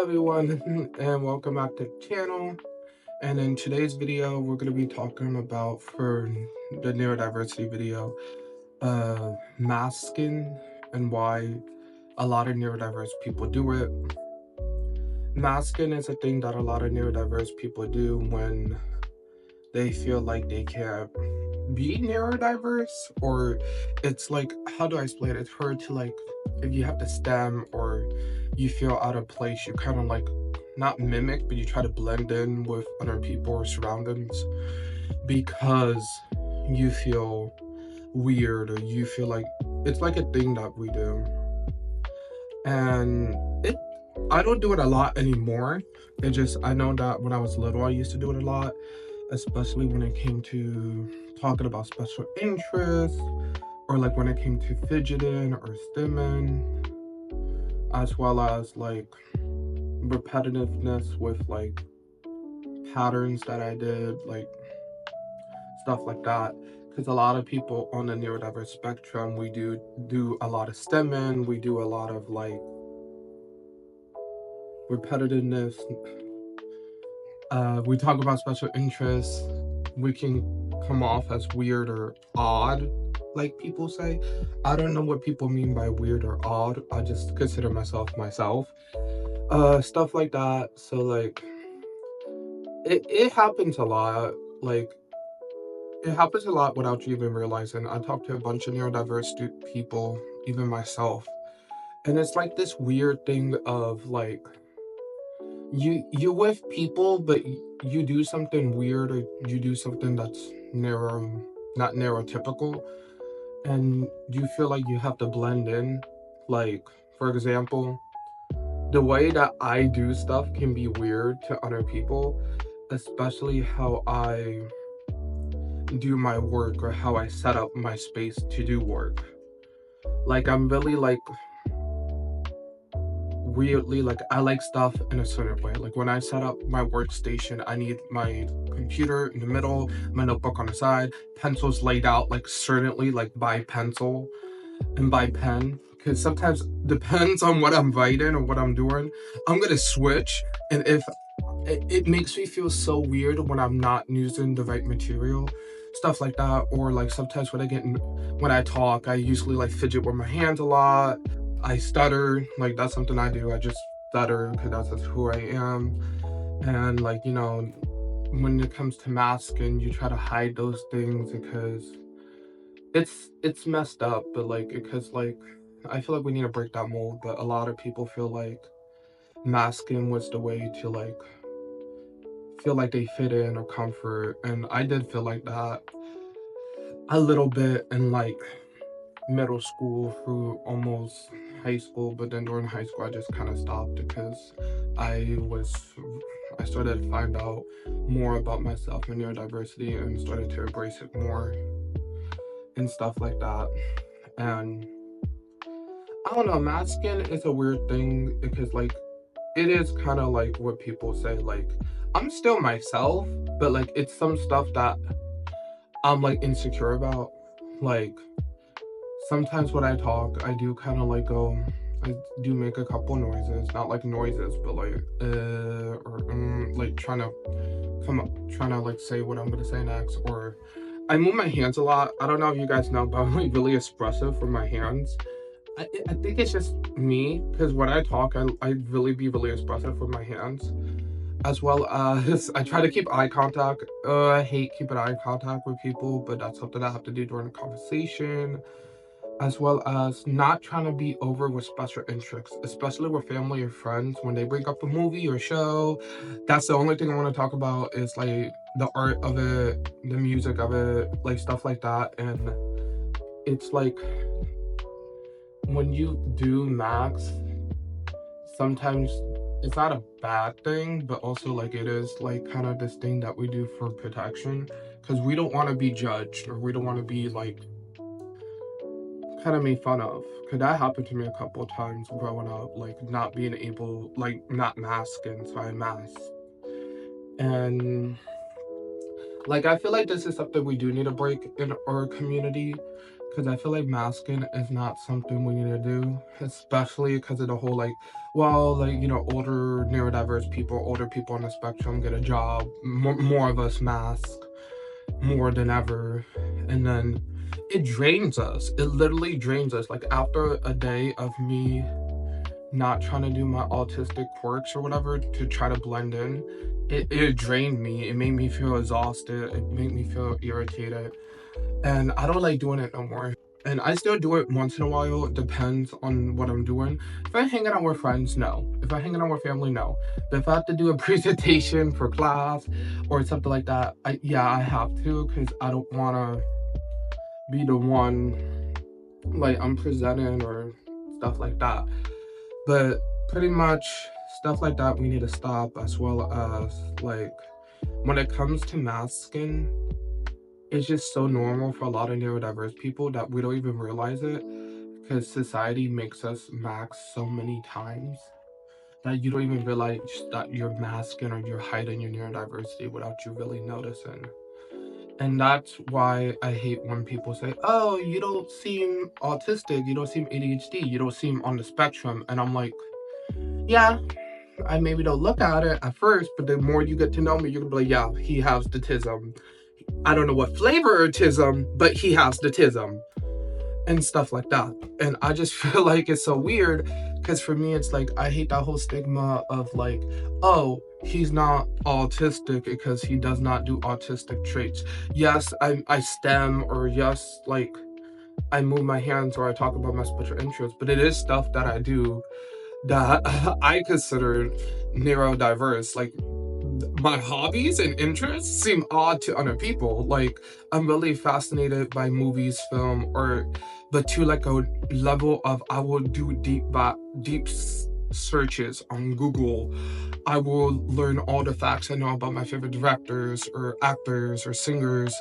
everyone, and welcome back to the channel. And in today's video, we're going to be talking about, for the neurodiversity video, masking and why a lot of neurodiverse people do it. Masking is a thing that a lot of neurodiverse people do when they feel like they can't be neurodiverse, or it's like, how do I explain it? It's hard to, like, if you have to stem or you feel out of place, you kind of like not mimic, but you try to blend in with other people or surroundings because you feel weird, or you feel like it's like a thing that we do. And I don't do it a lot anymore. It just, I know that when I was little, I used to do it a lot, especially when it came to talking about special interests, or like when it came to fidgeting or stimming, as well as like repetitiveness with like patterns that I did, like stuff like that. Because a lot of people on the neurodiverse spectrum, we do a lot of stimming, we do a lot of like repetitiveness. We talk about special interests. We can come off as weird or odd, like people say. I don't know what people mean by weird or odd. I just consider myself. Stuff like that. So like, it happens a lot. Like, it happens a lot without you even realizing. I talk to a bunch of neurodiverse people, even myself, and it's like this weird thing of like, you're with people, but you do something weird, or you do something that's not neurotypical, and you feel like you have to blend in. Like, for example, the way that I do stuff can be weird to other people, especially how I do my work or how I set up my space to do work. Like, I'm really like weirdly, like, I like stuff in a certain way. Like, when I set up my workstation, I need my computer in the middle, my notebook on the side, pencils laid out like certainly, like by pencil and by pen, because sometimes depends on what I'm writing or what I'm doing, I'm gonna switch. And if it makes me feel so weird when I'm not using the right material, stuff like that. Or like sometimes when I talk, I usually like fidget with my hands a lot. I stutter. Like, that's something I do. I just stutter because that's just who I am. And like, when it comes to masking, you try to hide those things because it's messed up. But like, because like, I feel like we need to break that mold. But a lot of people feel like masking was the way to like feel like they fit in or comfort. And I did feel like that a little bit in like middle school through almost high school, but then during high school I just kind of stopped because I started to find out more about myself and neurodiversity and started to embrace it more and stuff like that. And I don't know, masking is a weird thing because like, it is kind of like what people say, like, I'm still myself, but like, it's some stuff that I'm like insecure about. Like, sometimes when I talk, I do kind of like I do make a couple noises, not like noises, but like or like trying to like say what I'm gonna say next. Or I move my hands a lot. I don't know if you guys know, but I'm like really expressive with my hands. I think it's just me, because when I talk, I really be really expressive with my hands, as well as I try to keep eye contact. I hate keeping eye contact with people, but that's something I have to do during a conversation, as well as not trying to be over with special interests, especially with family or friends. When they bring up a movie or show, that's the only thing I want to talk about, is like the art of it, the music of it, like stuff like that. And it's like, when you do max, sometimes it's not a bad thing, but also like, it is like kind of this thing that we do for protection, because we don't want to be judged, or we don't want to be like kind of made fun of. Because that happened to me a couple of times growing up, like not being able, like not masking, so I masked. And like, I feel like this is something we do need to break in our community, because I feel like masking is not something we need to do, especially because of the whole like, well, like, you know, older neurodiverse people, older people on the spectrum get a job, more of us mask more than ever, and then it drains us. It literally drains us. Like after a day of me not trying to do my autistic quirks or whatever to try to blend in, it drained me. It made me feel exhausted. It made me feel irritated, and I don't like doing it no more. And I still do it once in a while. It depends on what I'm doing. If I'm hanging out with friends, no. If I'm hanging out with family, no. But if I have to do a presentation for class or something like that, I have to, because I don't want to be the one like I'm presenting or stuff like that. But pretty much stuff like that we need to stop, as well as like when it comes to masking, it's just so normal for a lot of neurodiverse people that we don't even realize it, because society makes us mask so many times that you don't even realize that you're masking or you're hiding your neurodiversity without you really noticing. And that's why I hate when people say, oh, you don't seem autistic, you don't seem ADHD, you don't seem on the spectrum. And I'm like, yeah, I maybe don't look at it at first, but the more you get to know me, you're gonna be like, yeah, he has autism. I don't know what flavor autism, but he has autism and stuff like that. And I just feel like it's so weird, because for me, it's like I hate that whole stigma of like, oh, he's not autistic because he does not do autistic traits. Yes, I STEM, or yes, like I move my hands or I talk about my special interests, but it is stuff that I do that I consider neurodiverse. Like my hobbies and interests seem odd to other people. Like I'm really fascinated by movies, film, or but to like a level of I will do deep searches on Google. I will learn all the facts I know about my favorite directors or actors or singers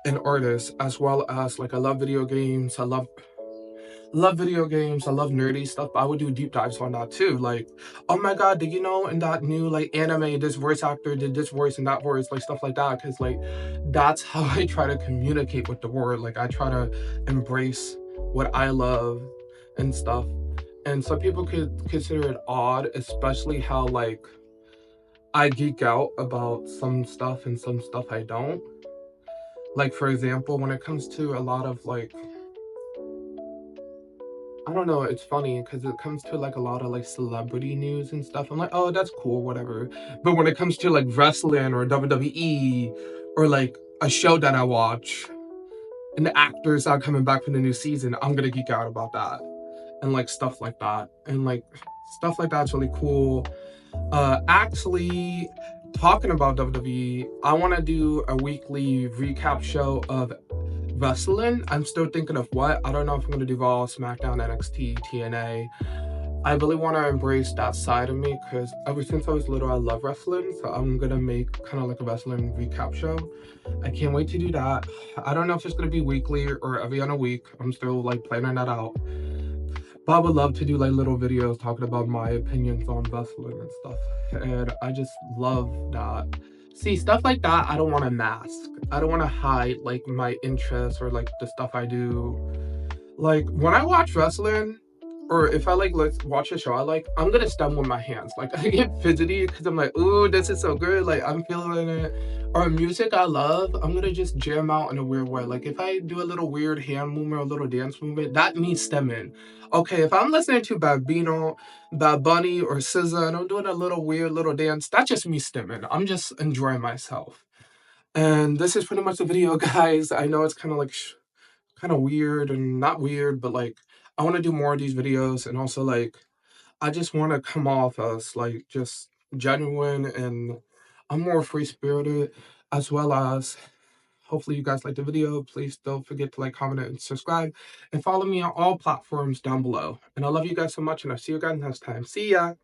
and artists, as well as like I love video games. I love video games. I love nerdy stuff, but I would do deep dives on that too. Like, oh my god, did you know in that new like anime, this voice actor did this voice and that voice, like stuff like that. Because like that's how I try to communicate with the world. Like I try to embrace what I love and stuff. And some people could consider it odd, especially how like I geek out about some stuff and some stuff I don't. Like for example, when it comes to a lot of like, I don't know, it's funny because it comes to like a lot of like celebrity news and stuff. I'm like, oh, that's cool, whatever. But when it comes to like wrestling or WWE or like a show that I watch and the actors are coming back for the new season, I'm gonna geek out about that and like stuff like that. And like stuff like that's really cool. Actually, talking about WWE, I want to do a weekly recap show of wrestling. I'm still thinking of what. I don't know if I'm gonna do Raw, SmackDown, NXT, TNA. I really want to embrace that side of me, because ever since I was little, I love wrestling. So I'm gonna make kind of like a wrestling recap show. I can't wait to do that. I don't know if it's gonna be weekly or every other week. I'm still like planning that out. But I would love to do like little videos talking about my opinions on wrestling and stuff. And I just love that. See, stuff like that, I don't want to mask. I don't want to hide like my interests or like the stuff I do. Like when I watch wrestling, or if I like let's watch a show I like, I'm gonna stumble with my hands. Like I get fidgety because I'm like, ooh, this is so good. Like I'm feeling it. Or music I love, I'm gonna just jam out in a weird way. Like if I do a little weird hand movement or a little dance movement, that means stemming. Okay, if I'm listening to Babino, Bad Bunny, or SZA, and I'm doing a little weird little dance, that's just me stemming. I'm just enjoying myself. And this is pretty much the video, guys. I know it's kind of like kind of weird and not weird, but like I want to do more of these videos, and also like I just want to come off as like just genuine, and I'm more free spirited, as well as hopefully you guys like the video. Please don't forget to like, comment, and subscribe, and follow me on all platforms down below. And I love you guys so much, and I'll see you guys next time. See ya.